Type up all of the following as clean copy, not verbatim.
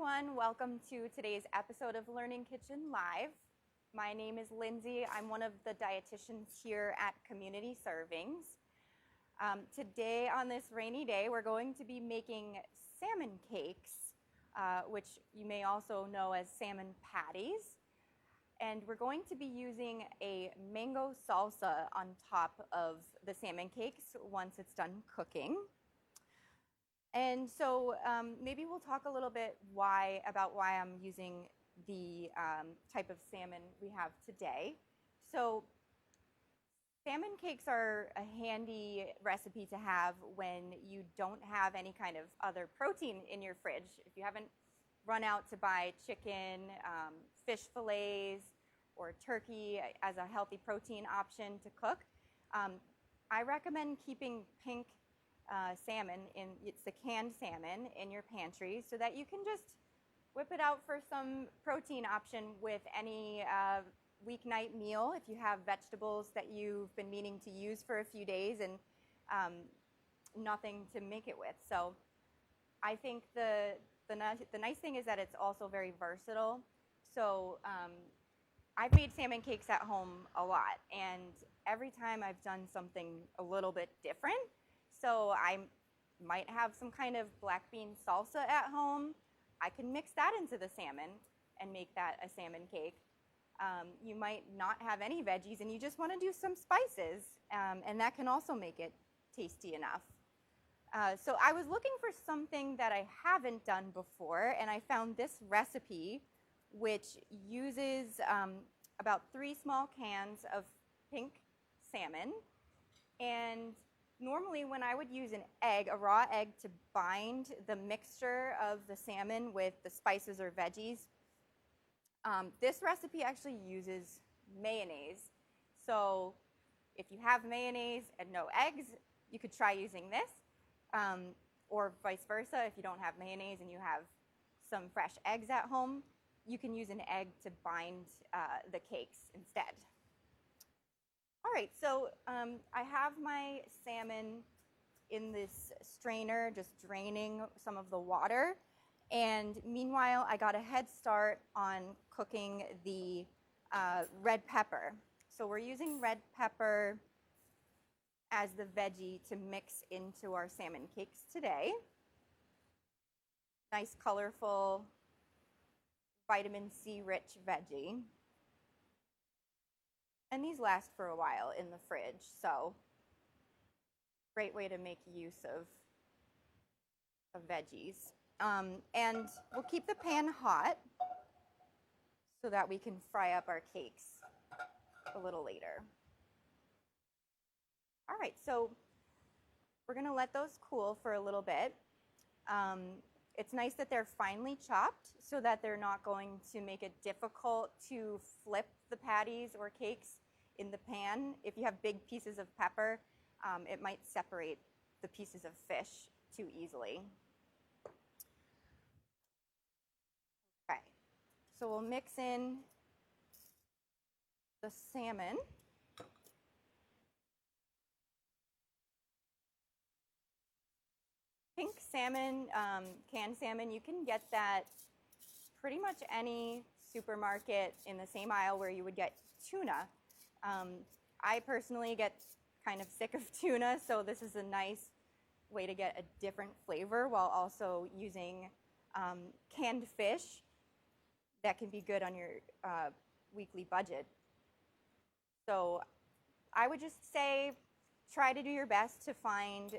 everyone. Welcome to today's episode of Learning Kitchen Live. My name is Lindsay. I'm one of the dietitians here at Community Servings. Today on this rainy day, we're going to be making salmon cakes, which you may also know as salmon patties. And we're going to be using a mango salsa on top of the salmon cakes once it's done cooking. And so maybe we'll talk a little bit about why I'm using the type of salmon we have today. So salmon cakes are a handy recipe to have when you don't have any kind of other protein in your fridge. If you haven't run out to buy chicken, fish fillets, or turkey as a healthy protein option to cook, I recommend keeping pink salmon, it's the canned salmon, in your pantry so that you can just whip it out for some protein option with any weeknight meal if you have vegetables that you've been meaning to use for a few days and nothing to make it with. So I think the nice thing is that it's also very versatile. So I've made salmon cakes at home a lot, and every time I've done something a little bit different. So I might have some kind of black bean salsa at home. I can mix that into the salmon and make that a salmon cake. You might not have any veggies and you just want to do some spices, and that can also make it tasty enough. So I was looking for something that I haven't done before, and I found this recipe which uses about 3 small cans of pink salmon. And normally when I would use an egg, a raw egg, to bind the mixture of the salmon with the spices or veggies, this recipe actually uses mayonnaise. So if you have mayonnaise and no eggs, you could try using this, or vice versa. If you don't have mayonnaise and you have some fresh eggs at home, you can use an egg to bind the cakes instead. All right, so I have my salmon in this strainer, just draining some of the water. And meanwhile, I got a head start on cooking the red pepper. So we're using red pepper as the veggie to mix into our salmon cakes today. Nice, colorful, vitamin C rich veggie. And these last for a while in the fridge, so great way to make use of veggies. And we'll keep the pan hot so that we can fry up our cakes a little later. All right, so we're going to let those cool for a little bit. It's nice that they're finely chopped so that they're not going to make it difficult to flip the patties or cakes in the pan. If you have big pieces of pepper, it might separate the pieces of fish too easily. Okay, so we'll mix in the salmon. Pink salmon, canned salmon, you can get that pretty much any supermarket in the same aisle where you would get tuna. I personally get kind of sick of tuna, so this is a nice way to get a different flavor while also using canned fish that can be good on your weekly budget. So I would just say try to do your best to find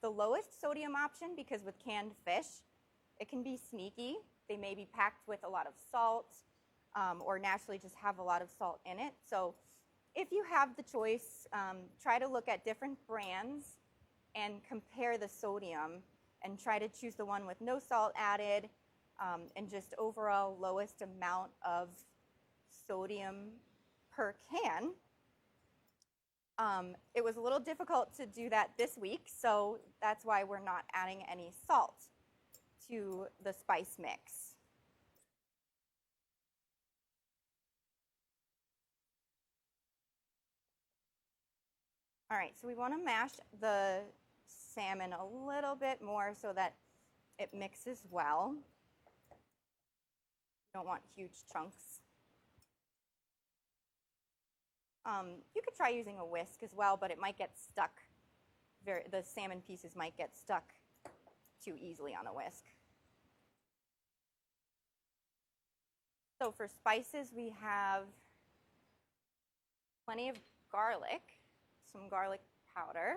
the lowest sodium option, because with canned fish, it can be sneaky. They may be packed with a lot of salt or naturally just have a lot of salt in it. So if you have the choice, try to look at different brands and compare the sodium and try to choose the one with no salt added and just overall lowest amount of sodium per can. It was a little difficult to do that this week, so that's why we're not adding any salt to the spice mix. All right, so we want to mash the salmon a little bit more so that it mixes well. You don't want huge chunks. You could try using a whisk as well, but it might get stuck. The salmon pieces might get stuck too easily on a whisk. So for spices, we have plenty of garlic, some garlic powder,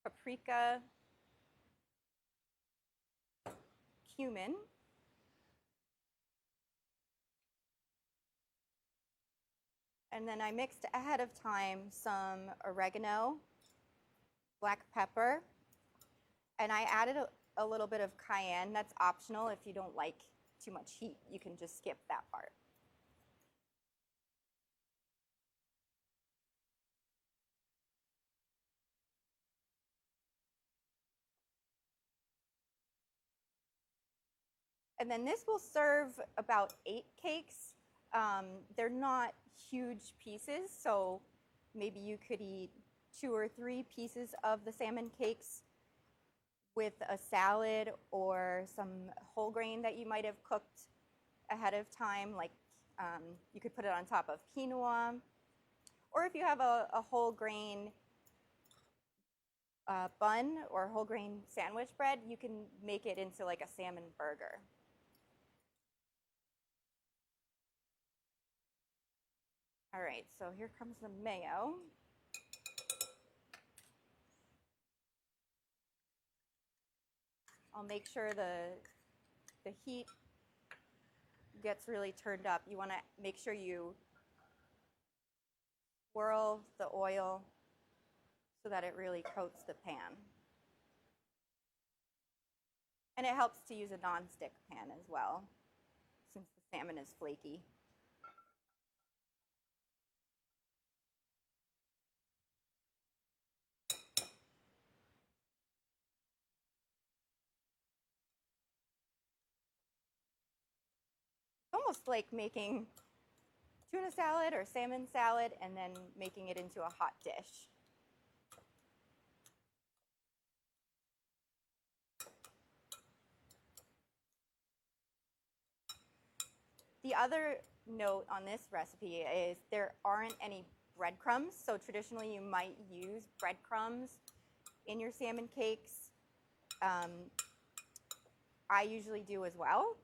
paprika, cumin, and then I mixed ahead of time some oregano, black pepper, and I added a little bit of cayenne. That's optional. If you don't like too much heat, you can just skip that part. And then this will serve about 8 cakes. They're not huge pieces, so maybe you could eat 2 or 3 pieces of the salmon cakes with a salad or some whole grain that you might have cooked ahead of time, like you could put it on top of quinoa. Or if you have a whole grain bun or whole grain sandwich bread, you can make it into like a salmon burger. All right, so here comes the mayo. I'll make sure the heat gets really turned up. You want to make sure you swirl the oil so that it really coats the pan. And it helps to use a non-stick pan as well, since the salmon is flaky. It's almost like making tuna salad or salmon salad and then making it into a hot dish. The other note on this recipe is there aren't any breadcrumbs. So traditionally you might use breadcrumbs in your salmon cakes. I usually do as well.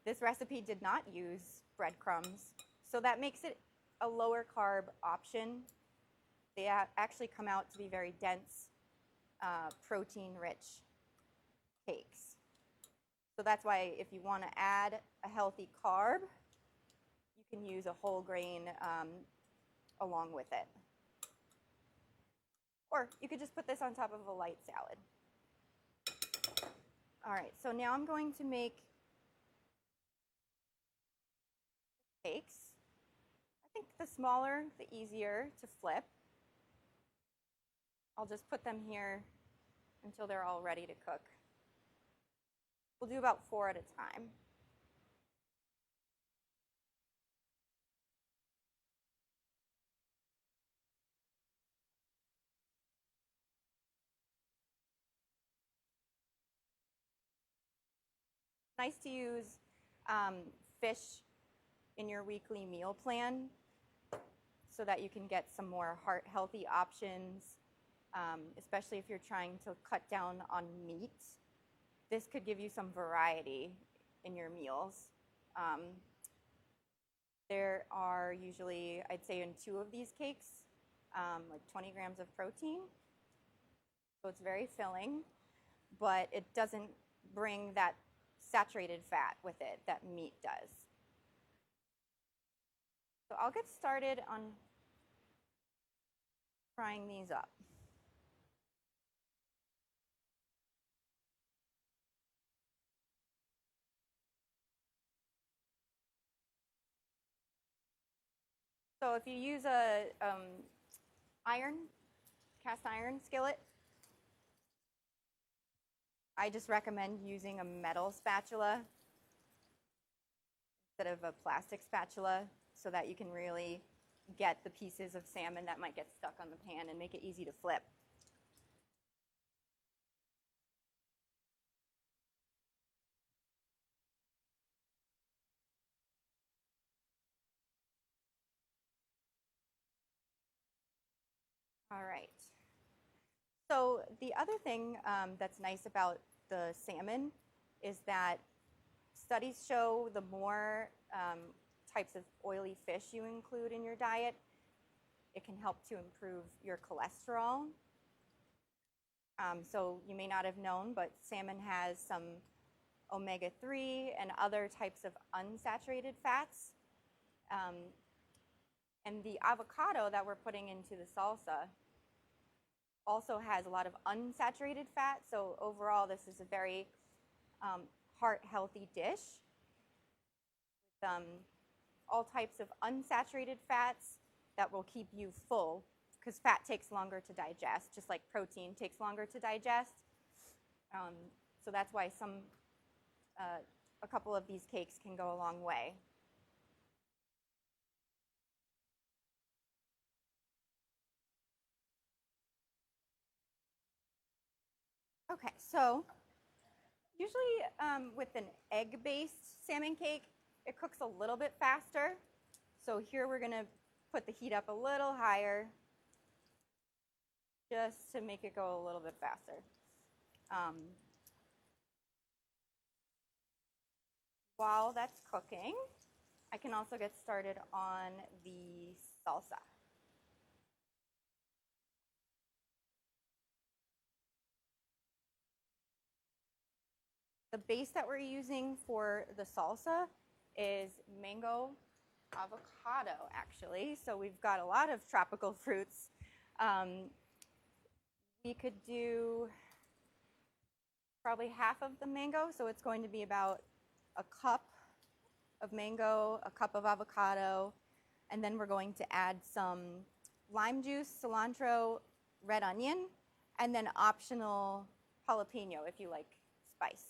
This recipe did not use breadcrumbs, so that makes it a lower carb option. They actually come out to be very dense, protein-rich cakes. So that's why if you want to add a healthy carb, you can use a whole grain along with it. Or you could just put this on top of a light salad. All right, so now I'm going to make cakes. I think the smaller, the easier to flip. I'll just put them here until they're all ready to cook. We'll do about 4 at a time. Nice to use fish in your weekly meal plan so that you can get some more heart-healthy options, especially if you're trying to cut down on meat. This could give you some variety in your meals. There are usually, I'd say in 2 of these cakes, like 20 grams of protein. So it's very filling, but it doesn't bring that saturated fat with it that meat does. So I'll get started on frying these up. So if you use a cast iron skillet, I just recommend using a metal spatula instead of a plastic spatula so that you can really get the pieces of salmon that might get stuck on the pan and make it easy to flip. All right. So the other thing that's nice about the salmon is that studies show the more types of oily fish you include in your diet, it can help to improve your cholesterol. So you may not have known, but salmon has some omega-3 and other types of unsaturated fats. And the avocado that we're putting into the salsa also has a lot of unsaturated fat. So overall, this is a very heart-healthy dish with all types of unsaturated fats that will keep you full, because fat takes longer to digest, just like protein takes longer to digest. So that's why a couple of these cakes can go a long way. Okay, so usually with an egg-based salmon cake, it cooks a little bit faster. So here we're going to put the heat up a little higher just to make it go a little bit faster. While that's cooking, I can also get started on the salsa. The base that we're using for the salsa is mango avocado, actually. So we've got a lot of tropical fruits. We could do probably half of the mango, so it's going to be about a cup of mango, a cup of avocado, and then we're going to add some lime juice, cilantro, red onion, and then optional jalapeno if you like spice.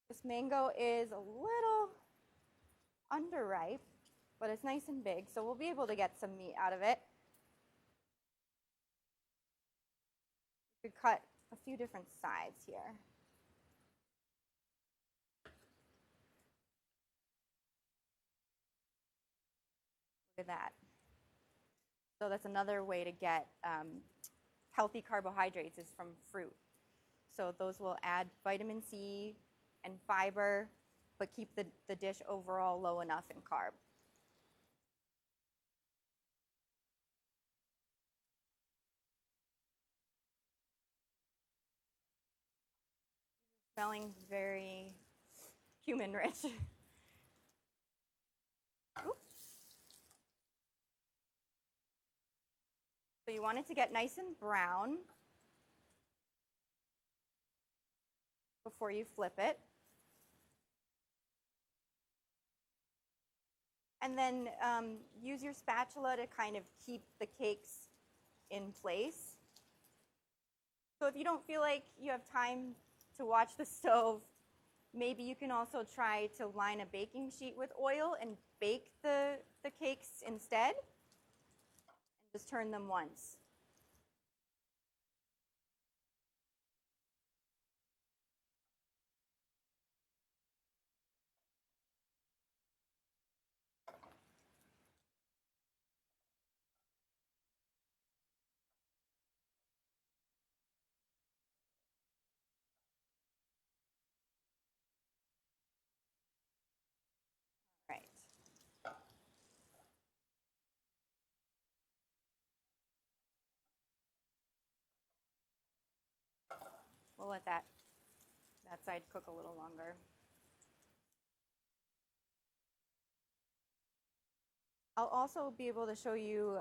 This mango is a little underripe, but it's nice and big, so we'll be able to get some meat out of it. You could cut a few different sides here. Look at that. So that's another way to get healthy carbohydrates is from fruit. So those will add vitamin C and fiber, but keep the dish overall low enough in carb. Smelling very human rich. So you want it to get nice and brown before you flip it. And then use your spatula to kind of keep the cakes in place. So if you don't feel like you have time to watch the stove, maybe you can also try to line a baking sheet with oil and bake the cakes instead. And just turn them once. Right. We'll let that side cook a little longer. I'll also be able to show you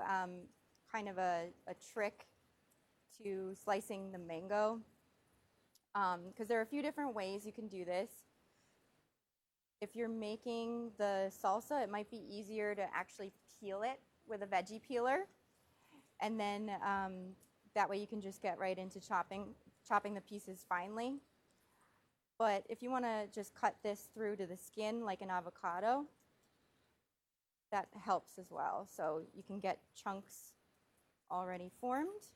kind of a trick to slicing the mango, because there are a few different ways you can do this. If you're making the salsa, it might be easier to actually peel it with a veggie peeler, and then that way you can just get right into chopping the pieces finely. But if you want to just cut this through to the skin like an avocado, that helps as well. So you can get chunks already formed.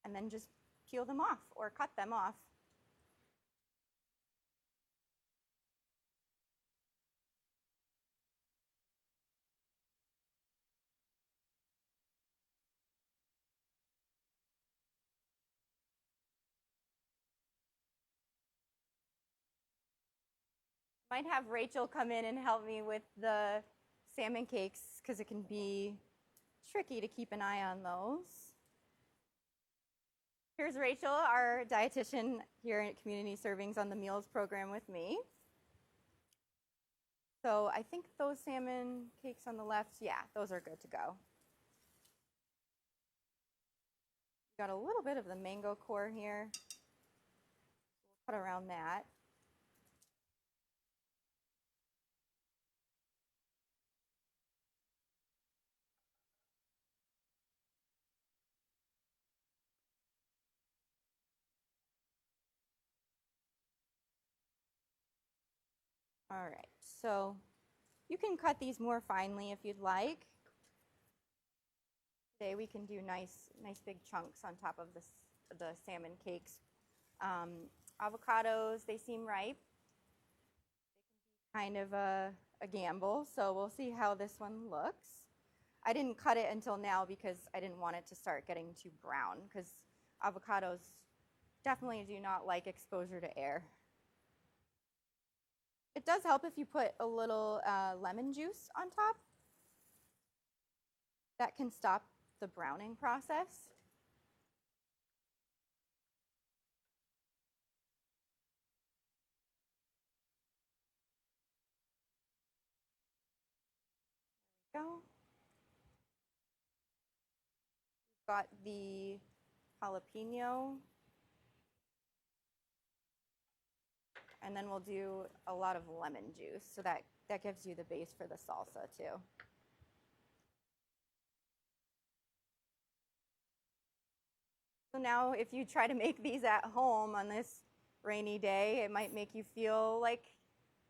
And then just peel them off or cut them off. Might have Rachel come in and help me with the salmon cakes because it can be tricky to keep an eye on those. Here's Rachel, our dietitian here at Community Servings on the Meals program with me. So I think those salmon cakes on the left, yeah, those are good to go. Got a little bit of the mango core here. We'll cut around that. All right, so you can cut these more finely if you'd like. Today we can do nice big chunks on top of the salmon cakes. Avocados, they seem ripe. They can be kind of a gamble, so we'll see how this one looks. I didn't cut it until now because I didn't want it to start getting too brown because avocados definitely do not like exposure to air. It does help if you put a little lemon juice on top. That can stop the browning process. There we go. We've got the jalapeno. And then we'll do a lot of lemon juice, so that gives you the base for the salsa too. So now if you try to make these at home on this rainy day, it might make you feel like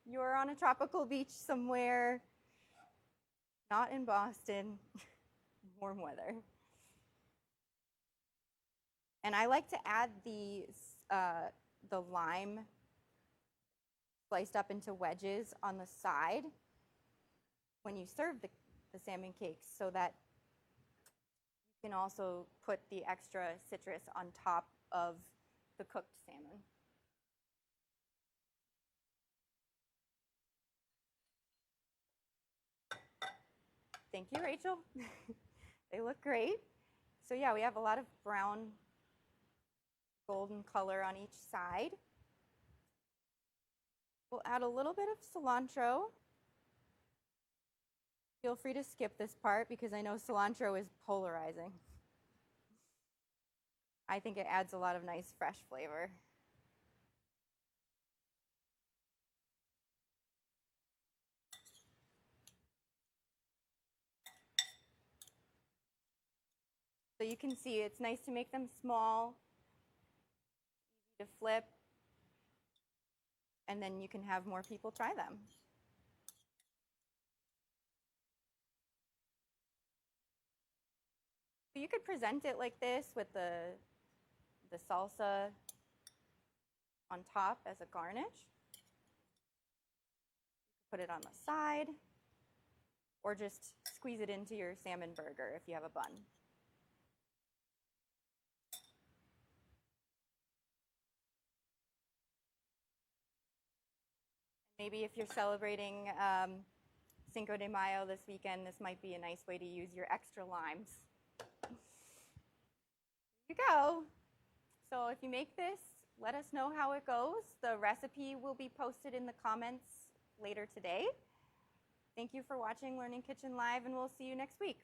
you're on a tropical beach somewhere, not in Boston, warm weather. And I like to add the lime sliced up into wedges on the side when you serve the salmon cakes so that you can also put the extra citrus on top of the cooked salmon. Thank you, Rachel. They look great. So yeah, we have a lot of brown golden color on each side. We'll add a little bit of cilantro. Feel free to skip this part because I know cilantro is polarizing. I think it adds a lot of nice fresh flavor. So you can see it's nice to make them small, easy to flip, and then you can have more people try them. So you could present it like this with the salsa on top as a garnish. Put it on the side, or just squeeze it into your salmon burger if you have a bun. Maybe if you're celebrating Cinco de Mayo this weekend, this might be a nice way to use your extra limes. There you go. So if you make this, let us know how it goes. The recipe will be posted in the comments later today. Thank you for watching Learning Kitchen Live, and we'll see you next week.